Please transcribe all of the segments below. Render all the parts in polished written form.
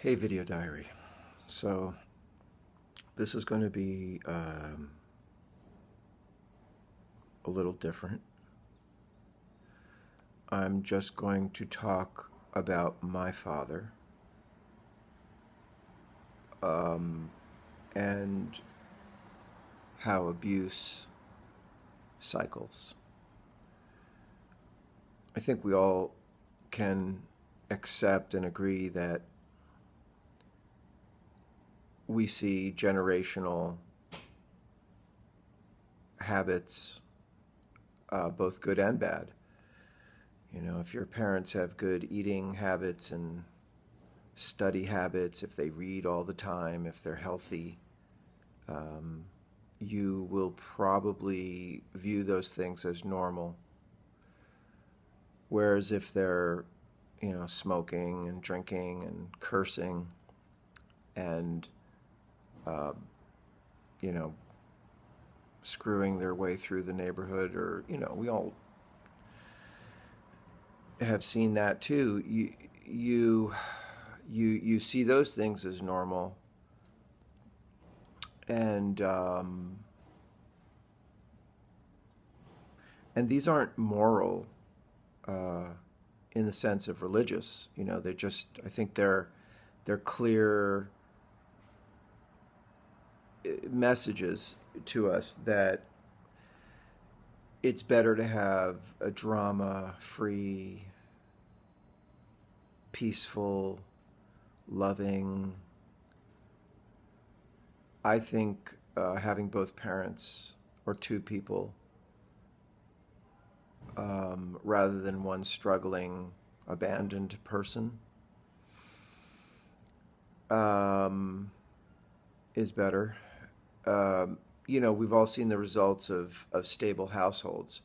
Hey, video diary. So, this is going to be a little different. I'm just going to talk about my father um, and how abuse cycles. I think we all can accept and agree that we see generational habits, both good and bad. You know, if your parents have good eating habits and study habits, if they read all the time, if they're healthy, um, you will probably view those things as normal. Whereas if they're, smoking and drinking and cursing and, uh, you know, screwing their way through the neighborhood, or, we all have seen that too. You see those things as normal, and these aren't moral uh, in the sense of religious. They're just, I think they're clear messages to us that it's better to have a drama-free, peaceful, loving. I think having both parents or two people, rather than one struggling, abandoned person, um, is better. We've all seen the results of stable households.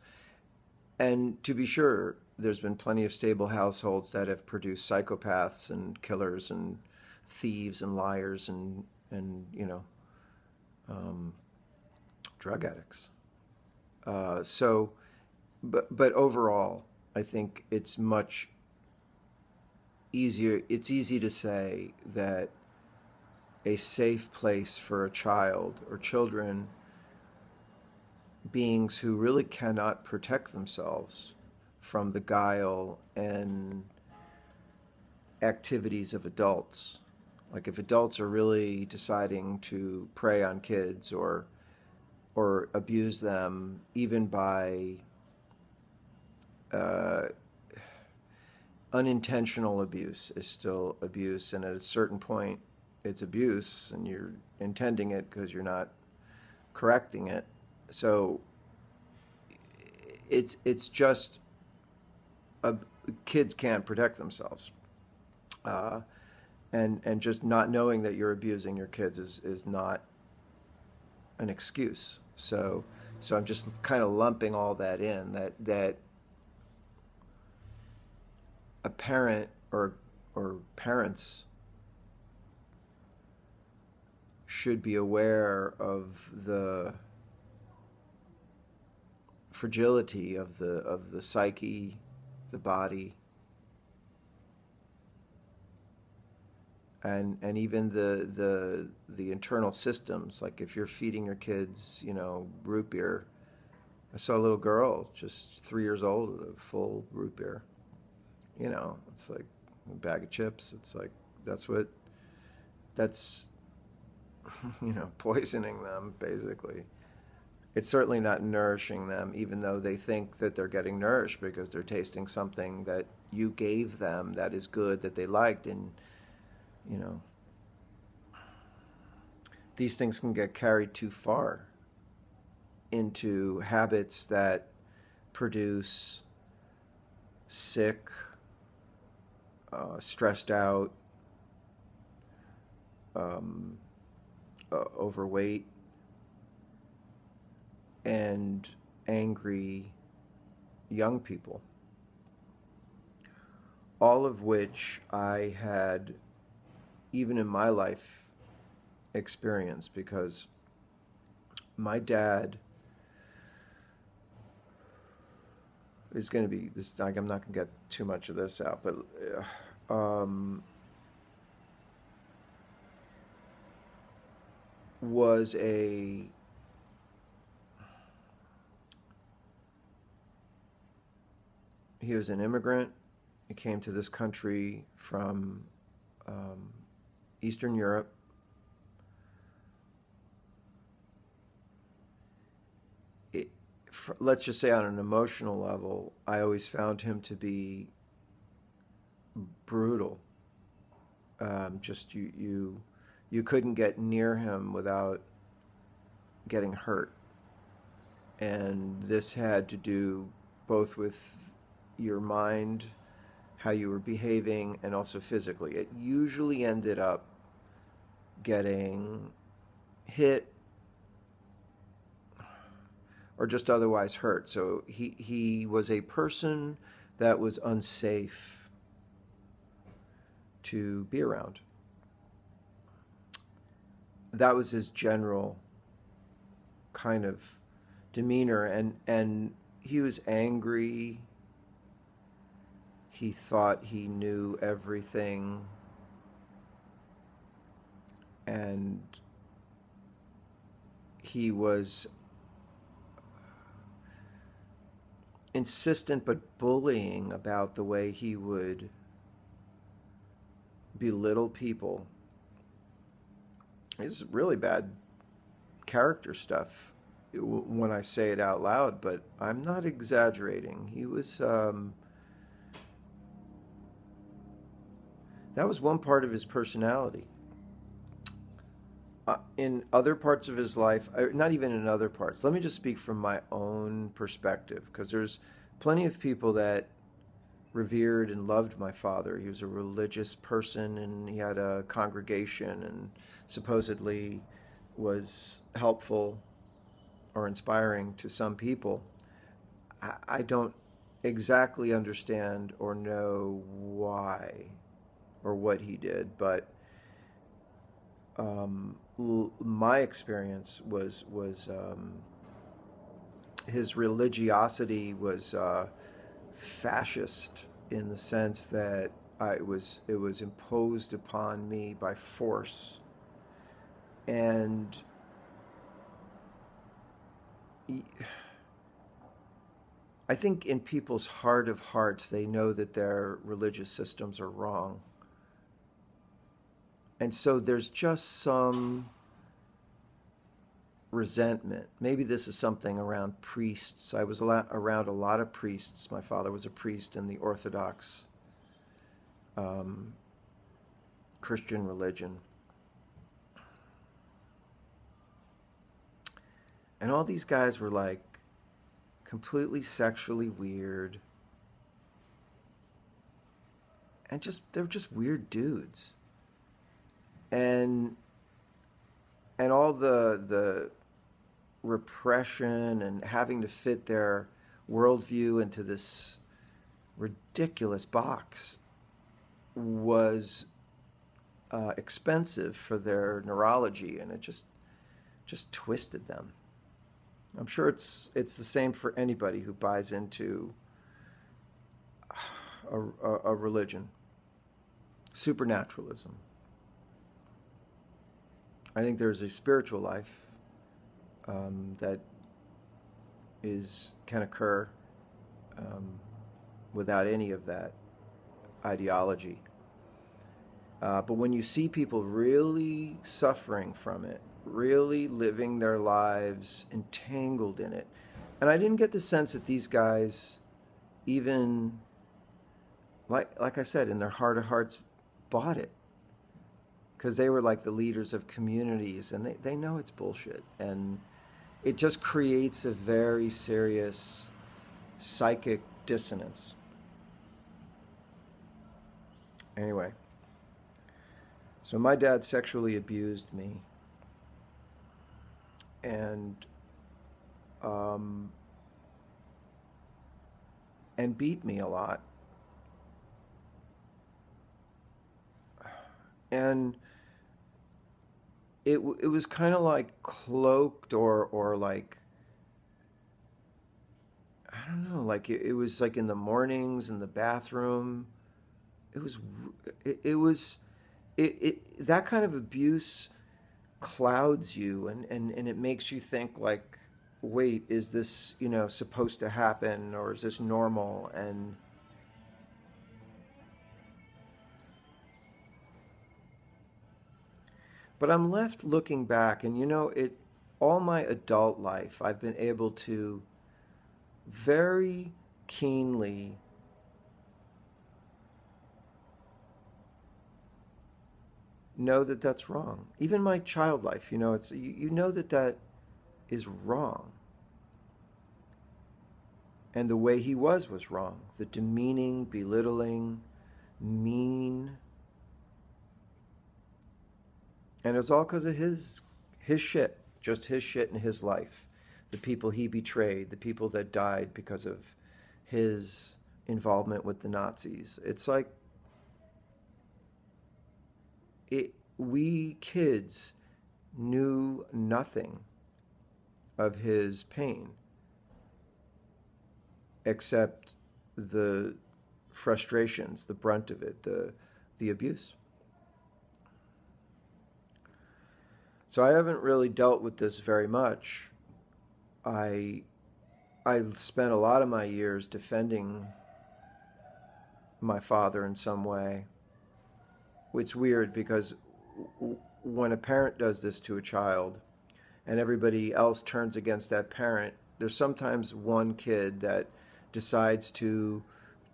And to be sure, there's been plenty of stable households that have produced psychopaths and killers and thieves and liars and um, drug addicts. But overall, I think it's much easier. It's easy to say that a safe place for a child or children, beings who really cannot protect themselves from the guile and activities of adults. Like if adults are really deciding to prey on kids or abuse them, even by uh, unintentional abuse is still abuse, and at a certain point, it's abuse, and you're intending it because you're not correcting it. So it's just a, kids can't protect themselves, uh, and just not knowing that you're abusing your kids is not an excuse. So I'm just kind of lumping all that in, that a parent or parents should be aware of the fragility of the psyche, the body, and even the internal systems. Like if you're feeding your kids, root beer. I saw a little girl, just 3 years old, with a full root beer. It's like a bag of chips. It's like that's poisoning them basically. It's certainly not nourishing them, even though they think that they're getting nourished because they're tasting something that you gave them that is good, that they liked. And you know these things can get carried too far into habits that produce sick, stressed out, um, overweight, and angry young people. All of which I had, even in my life, experienced, because my dad is going to be this. Like, I'm not going to get too much of this out, but was a he was an immigrant. He came to this country from um, Eastern Europe. It, let's just say on an emotional level, I always found him to be brutal. Just you couldn't get near him without getting hurt, and this had to do both with your mind, how you were behaving, and also physically. It usually ended up getting hit or just otherwise hurt. So he was a person that was unsafe to be around. That was his general kind of demeanor, and he was angry. He thought he knew everything, and he was insistent but bullying about the way he would belittle people. It's really bad character stuff when I say it out loud, but I'm not exaggerating. He was, that was one part of his personality. In other parts of his life, not even in other parts, let me just speak from my own perspective, because there's plenty of people that revered and loved my father. He was a religious person, and he had a congregation, and supposedly was helpful or inspiring to some people. I don't exactly understand or know why or what he did, but my experience was his religiosity was fascist, in the sense that it was imposed upon me by force, and I think in people's heart of hearts they know that their religious systems are wrong, and so there's just some resentment. Maybe this is something around priests. I was around a lot of priests. My father was a priest in the Orthodox Christian religion. And all these guys were like completely sexually weird. And they're just weird dudes. And all the repression and having to fit their worldview into this ridiculous box was expensive for their neurology, and it just twisted them. I'm sure it's the same for anybody who buys into a religion. Supernaturalism. I think there's a spiritual life that can occur without any of that ideology. But when you see people really suffering from it, really living their lives entangled in it, and I didn't get the sense that these guys even, like I said, in their heart of hearts, bought it. Because they were like the leaders of communities, and they know it's bullshit. And it just creates a very serious psychic dissonance. Anyway, so my dad sexually abused me, and beat me a lot. And it was kind of like cloaked or like, I don't know, like it was like in the mornings in the bathroom. It was that kind of abuse clouds you, and it makes you think like, wait, is this, supposed to happen, or is this normal? But I'm left looking back, and all my adult life, I've been able to very keenly know that that's wrong. Even my child life, it's you know that that is wrong. And the way he was wrong. The demeaning, belittling, mean. And it was all because of his shit, just his shit in his life. The people he betrayed, the people that died because of his involvement with the Nazis. It's like we kids knew nothing of his pain except the frustrations, the brunt of it, the abuse. So I haven't really dealt with this very much. I I spent a lot of my years defending my father in some way. It's weird because when a parent does this to a child and everybody else turns against that parent, there's sometimes one kid that decides to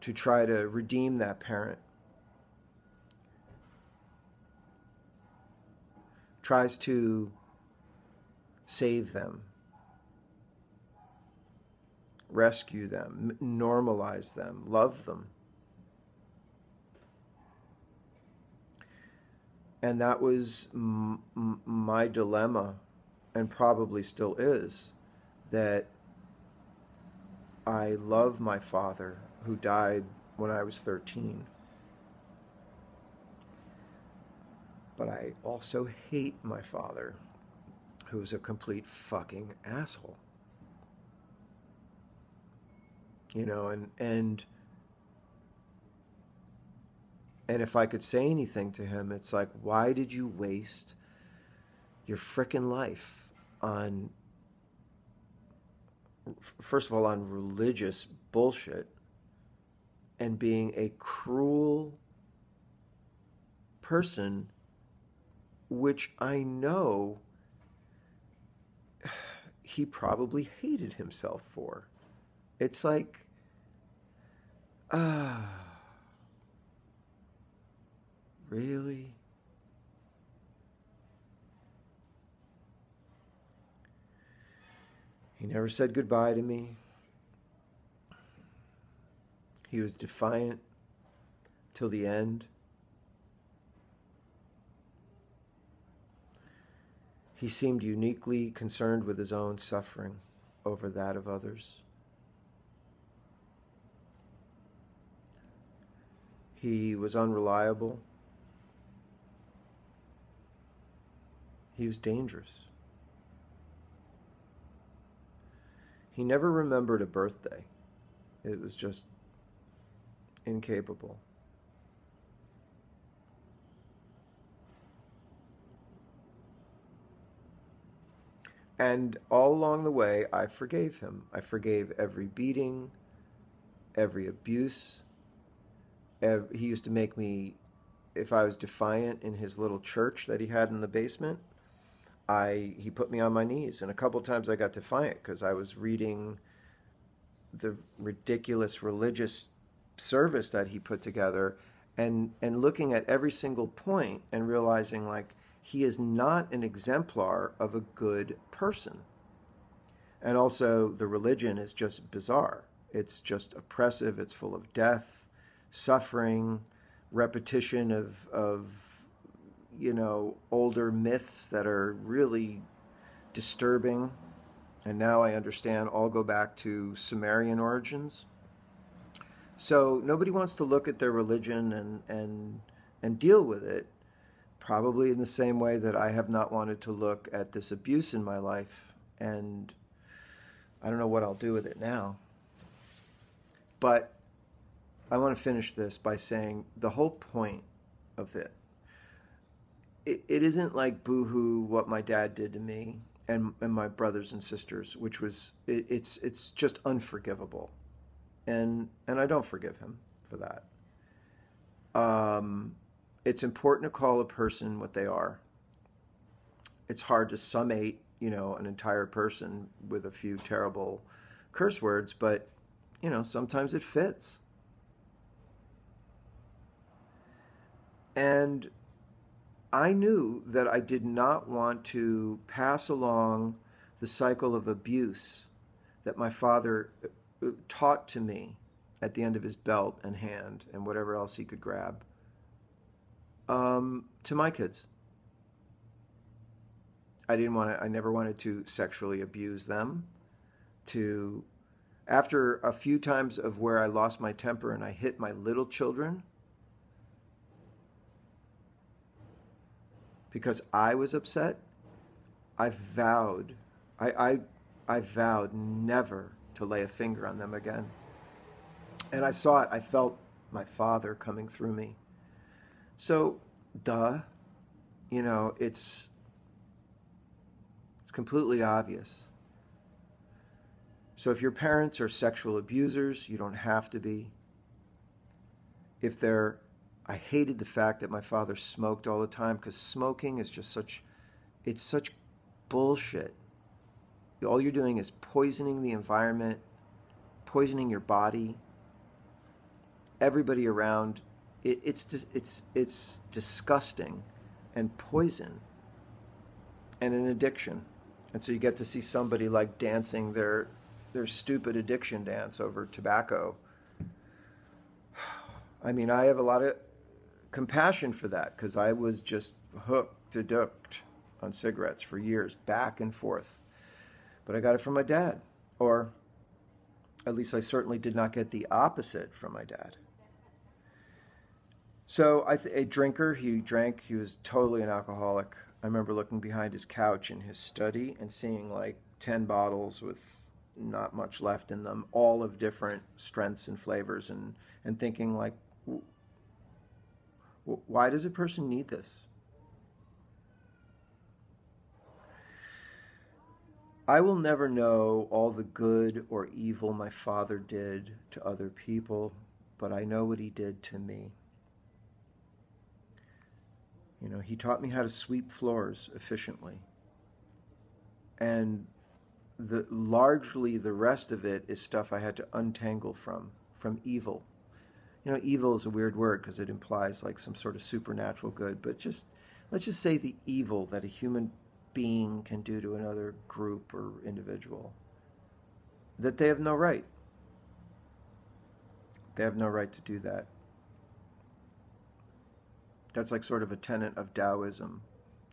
try to redeem that parent, tries to save them, rescue them, normalize them, love them. And that was my dilemma, and probably still is, that I love my father who died when I was 13. But I also hate my father, who's a complete fucking asshole. You know, and if I could say anything to him, it's like, why did you waste your frickin' life on, first of all, on religious bullshit and being a cruel person, which I know he probably hated himself for. It's like, really? He never said goodbye to me. He was defiant till the end. He seemed uniquely concerned with his own suffering over that of others. He was unreliable. He was dangerous. He never remembered a birthday. It was just incapable. And all along the way, I forgave him. I forgave every beating, every abuse. He used to make me, if I was defiant in his little church that he had in the basement, he put me on my knees. And a couple times I got defiant because I was reading the ridiculous religious service that he put together and looking at every single point and realizing, like, he is not an exemplar of a good person. And also, the religion is just bizarre. It's just oppressive. It's full of death, suffering, repetition of older myths that are really disturbing. And now I understand all go back to Sumerian origins. So nobody wants to look at their religion and deal with it, probably in the same way that I have not wanted to look at this abuse in my life. And I don't know what I'll do with it now. But I want to finish this by saying the whole point of it it isn't like boohoo what my dad did to me and my brothers and sisters, which was it's just unforgivable, and I don't forgive him for that. Um, it's important to call a person what they are. It's hard to summate, an entire person with a few terrible curse words, but sometimes it fits. And I knew that I did not want to pass along the cycle of abuse that my father taught to me at the end of his belt and hand and whatever else he could grab, to my kids. I never wanted to sexually abuse them. To, after a few times of where I lost my temper and I hit my little children because I was upset, I vowed, I, I, I vowed never to lay a finger on them again. And I saw it. I felt my father coming through me. So, duh, you know, it's completely obvious. So if your parents are sexual abusers, you don't have to be. If they're, I hated the fact that my father smoked all the time because smoking is just it's such bullshit. All you're doing is poisoning the environment, poisoning your body, everybody around. It's disgusting and poison and an addiction. And so you get to see somebody like dancing their stupid addiction dance over tobacco. I mean, I have a lot of compassion for that because I was just hooked on cigarettes for years, back and forth. But I got it from my dad. Or at least I certainly did not get the opposite from my dad. So a drinker, he drank, he was totally an alcoholic. I remember looking behind his couch in his study and seeing like 10 bottles with not much left in them, all of different strengths and flavors, and thinking like, why does a person need this? I will never know all the good or evil my father did to other people, but I know what he did to me. You know, he taught me how to sweep floors efficiently. And largely the rest of it is stuff I had to untangle from evil. You know, evil is a weird word because it implies like some sort of supernatural good, but let's just say the evil that a human being can do to another group or individual. That they have no right. They have no right to do that. That's like sort of a tenet of Taoism,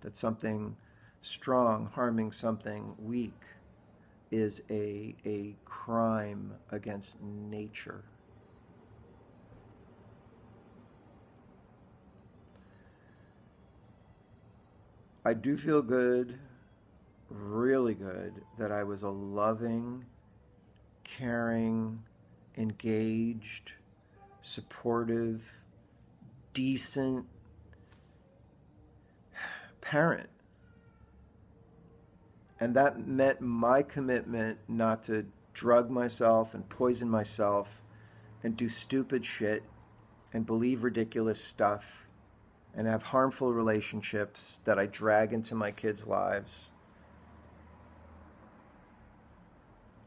that something strong harming something weak is a crime against nature. I do feel good, really good, that I was a loving, caring, engaged, supportive, decent parent. And that meant my commitment not to drug myself and poison myself and do stupid shit and believe ridiculous stuff and have harmful relationships that I drag into my kids' lives.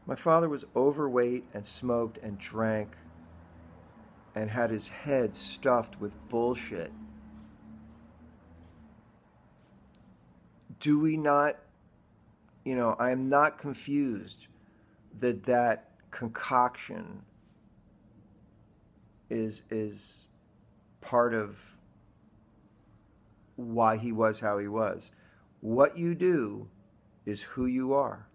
My father was overweight and smoked and drank and had his head stuffed with bullshit. Do we not, I am not confused that concoction is part of why he was how he was. What you do is who you are.